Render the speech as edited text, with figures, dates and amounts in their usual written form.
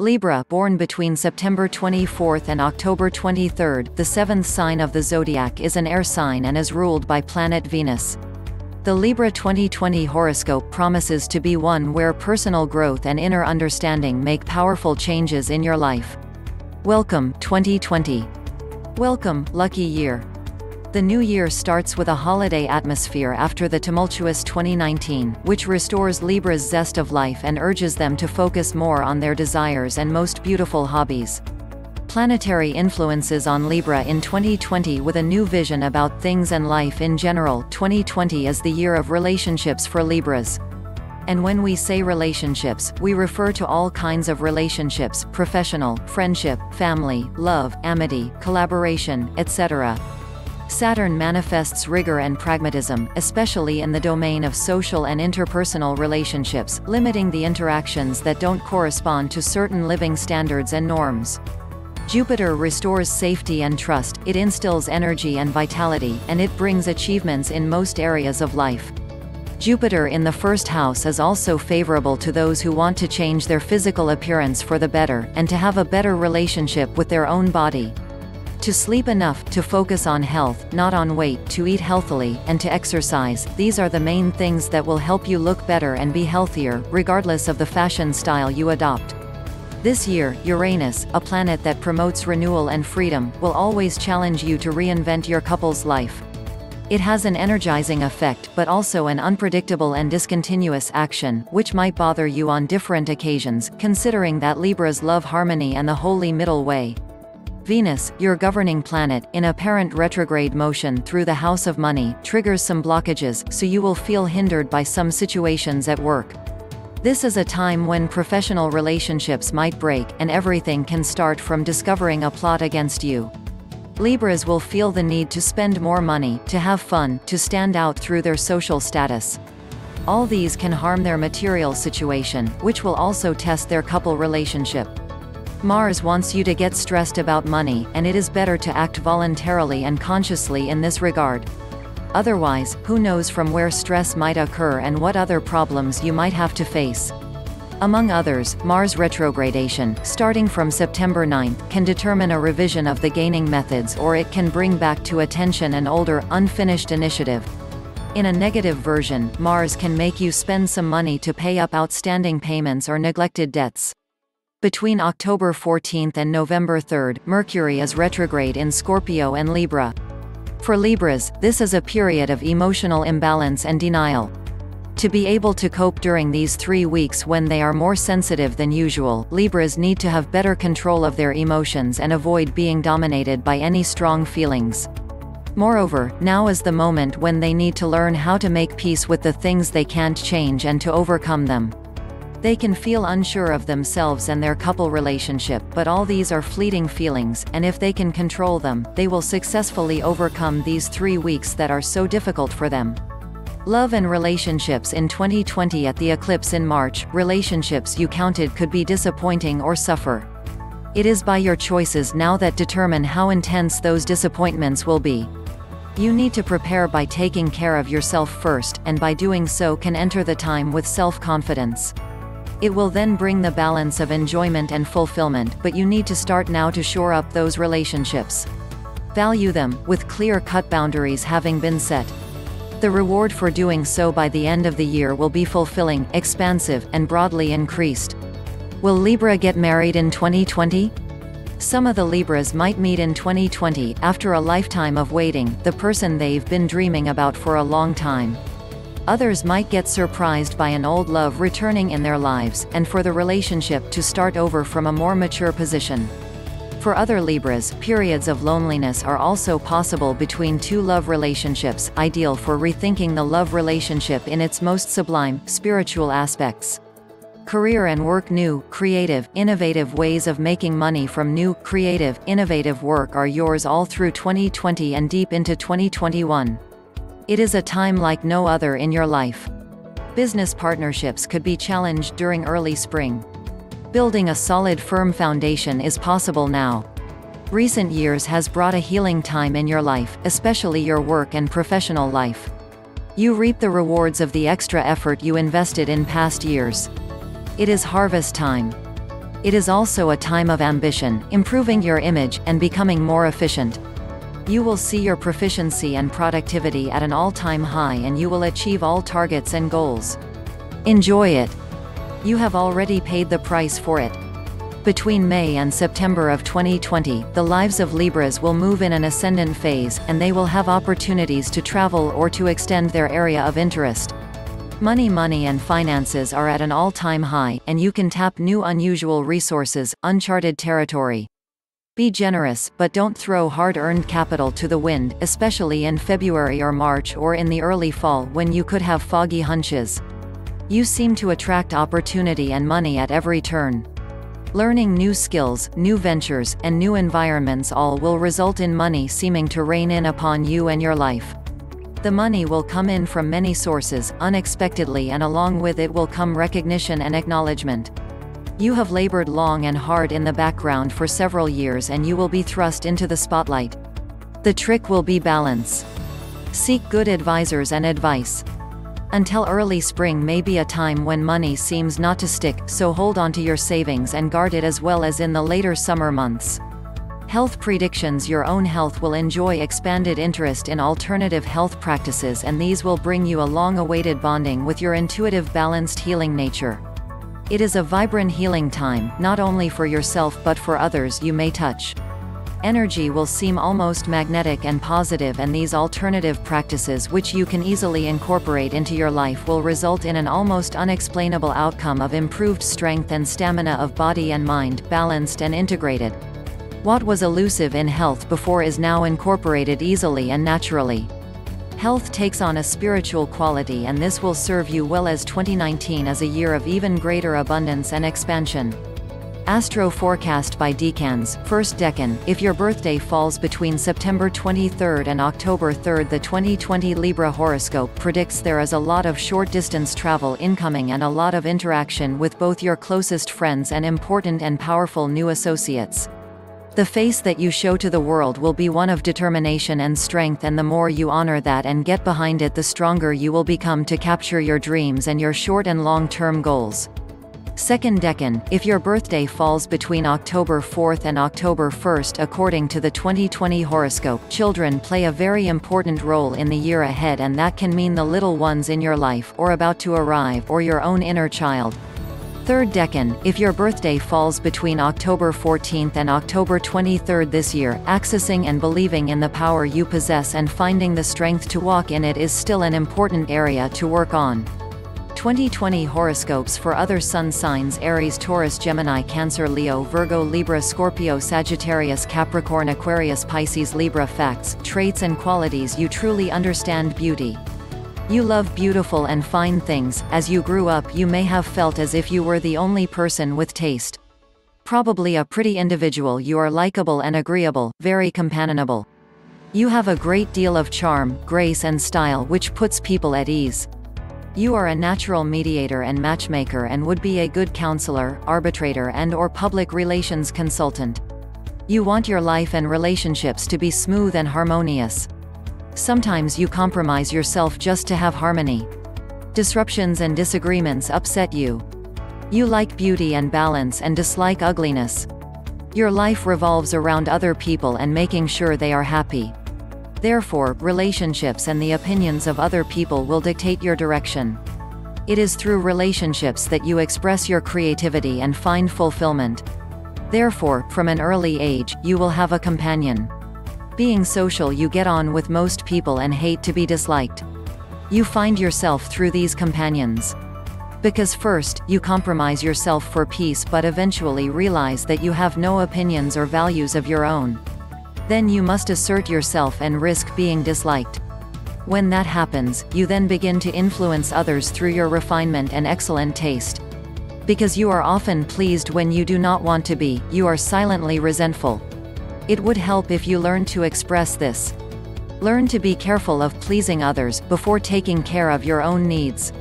Libra, born between September 24th and October 23rd, the seventh sign of the zodiac, is an air sign and is ruled by planet Venus. The Libra 2020 horoscope promises to be one where personal growth and inner understanding make powerful changes in your life. Welcome, 2020. Welcome, lucky year. The new year starts with a holiday atmosphere after the tumultuous 2019, which restores Libra's zest of life and urges them to focus more on their desires and most beautiful hobbies. Planetary influences on Libra in 2020 with a new vision about things and life in general. 2020 is the year of relationships for Libras. And when we say relationships, we refer to all kinds of relationships: professional, friendship, family, love, amity, collaboration, etc. Saturn manifests rigor and pragmatism, especially in the domain of social and interpersonal relationships, limiting the interactions that don't correspond to certain living standards and norms. Jupiter restores safety and trust, it instills energy and vitality, and it brings achievements in most areas of life. Jupiter in the first house is also favorable to those who want to change their physical appearance for the better, and to have a better relationship with their own body. To sleep enough, to focus on health, not on weight, to eat healthily, and to exercise, these are the main things that will help you look better and be healthier, regardless of the fashion style you adopt. This year, Uranus, a planet that promotes renewal and freedom, will always challenge you to reinvent your couple's life. It has an energizing effect, but also an unpredictable and discontinuous action, which might bother you on different occasions, considering that Libras love harmony and the holy middle way. Venus, your governing planet, in apparent retrograde motion through the house of money, triggers some blockages, so you will feel hindered by some situations at work. This is a time when professional relationships might break, and everything can start from discovering a plot against you. Libras will feel the need to spend more money, to have fun, to stand out through their social status. All these can harm their material situation, which will also test their couple relationship. Mars wants you to get stressed about money, and it is better to act voluntarily and consciously in this regard. Otherwise, who knows from where stress might occur and what other problems you might have to face. Among others, Mars retrogradation, starting from September 9th, can determine a revision of the gaining methods, or it can bring back to attention an older, unfinished initiative. In a negative version, Mars can make you spend some money to pay up outstanding payments or neglected debts. Between October 14th and November 3rd, Mercury is retrograde in Scorpio and Libra. For Libras, this is a period of emotional imbalance and denial. To be able to cope during these 3 weeks when they are more sensitive than usual, Libras need to have better control of their emotions and avoid being dominated by any strong feelings. Moreover, now is the moment when they need to learn how to make peace with the things they can't change and to overcome them. They can feel unsure of themselves and their couple relationship, but all these are fleeting feelings, and if they can control them, they will successfully overcome these 3 weeks that are so difficult for them. Love and relationships in 2020. At the eclipse in March, relationships you counted could be disappointing or suffer. It is by your choices now that determine how intense those disappointments will be. You need to prepare by taking care of yourself first, and by doing so can enter the time with self-confidence. It will then bring the balance of enjoyment and fulfillment, but you need to start now to shore up those relationships. Value them, with clear-cut boundaries having been set. The reward for doing so by the end of the year will be fulfilling, expansive, and broadly increased. Will Libra get married in 2020? Some of the Libras might meet in 2020, after a lifetime of waiting, the person they've been dreaming about for a long time. Others might get surprised by an old love returning in their lives, and for the relationship to start over from a more mature position. For other Libras, periods of loneliness are also possible between two love relationships, ideal for rethinking the love relationship in its most sublime, spiritual aspects. Career and work. New, creative, innovative ways of making money from new, creative, innovative work are yours all through 2020 and deep into 2021. It is a time like no other in your life. Business partnerships could be challenged during early spring. Building a solid, firm foundation is possible now. Recent years has brought a healing time in your life, especially your work and professional life. You reap the rewards of the extra effort you invested in past years. It is harvest time. It is also a time of ambition, improving your image, and becoming more efficient. You will see your proficiency and productivity at an all-time high, and you will achieve all targets and goals. Enjoy it. You have already paid the price for it. Between May and September of 2020, the lives of Libras will move in an ascendant phase, and they will have opportunities to travel or to extend their area of interest. Money and finances are at an all-time high, and you can tap new unusual resources, uncharted territory. Be generous, but don't throw hard-earned capital to the wind, especially in February or March or in the early fall when you could have foggy hunches. You seem to attract opportunity and money at every turn. Learning new skills, new ventures, and new environments all will result in money seeming to rain in upon you and your life. The money will come in from many sources, unexpectedly, and along with it will come recognition and acknowledgement. You have labored long and hard in the background for several years, and you will be thrust into the spotlight. The trick will be balance. Seek good advisors and advice. Until early spring may be a time when money seems not to stick, so hold on to your savings and guard it, as well as in the later summer months. Health predictions. Your own health will enjoy expanded interest in alternative health practices, and these will bring you a long-awaited bonding with your intuitive, balanced, healing nature. It is a vibrant healing time, not only for yourself but for others you may touch. Energy will seem almost magnetic and positive, and these alternative practices, which you can easily incorporate into your life, will result in an almost unexplainable outcome of improved strength and stamina of body and mind, balanced and integrated. What was elusive in health before is now incorporated easily and naturally. Health takes on a spiritual quality, and this will serve you well, as 2019 is a year of even greater abundance and expansion. Astro forecast by Decans, first decan. If your birthday falls between September 23rd and October 3rd, the 2020 Libra horoscope predicts there is a lot of short-distance travel incoming and a lot of interaction with both your closest friends and important and powerful new associates. The face that you show to the world will be one of determination and strength, and the more you honor that and get behind it, the stronger you will become to capture your dreams and your short and long-term goals. Second decan. If your birthday falls between October 4th and October 1st, according to the 2020 horoscope, children play a very important role in the year ahead, and that can mean the little ones in your life, or about to arrive, or your own inner child. Third decan. If your birthday falls between October 14th and October 23rd this year, accessing and believing in the power you possess and finding the strength to walk in it is still an important area to work on. 2020 horoscopes for other sun signs: Aries, Taurus, Gemini, Cancer, Leo, Virgo, Libra, Scorpio, Sagittarius, Capricorn, Aquarius, Pisces, Libra. Facts, traits and qualities. You truly understand beauty. You love beautiful and fine things. As you grew up, you may have felt as if you were the only person with taste. Probably a pretty individual. You are likable and agreeable, very companionable. You have a great deal of charm, grace and style which puts people at ease. You are a natural mediator and matchmaker, and would be a good counselor, arbitrator and/or public relations consultant. You want your life and relationships to be smooth and harmonious. Sometimes you compromise yourself just to have harmony. Disruptions and disagreements upset you. You like beauty and balance and dislike ugliness. Your life revolves around other people and making sure they are happy. Therefore, relationships and the opinions of other people will dictate your direction. It is through relationships that you express your creativity and find fulfillment. Therefore, from an early age, you will have a companion. Being social, you get on with most people and hate to be disliked. You find yourself through these companions. Because first, you compromise yourself for peace, but eventually realize that you have no opinions or values of your own. Then you must assert yourself and risk being disliked. When that happens, you then begin to influence others through your refinement and excellent taste. Because you are often pleased when you do not want to be, you are silently resentful. It would help if you learn to express this. Learn to be careful of pleasing others, before taking care of your own needs.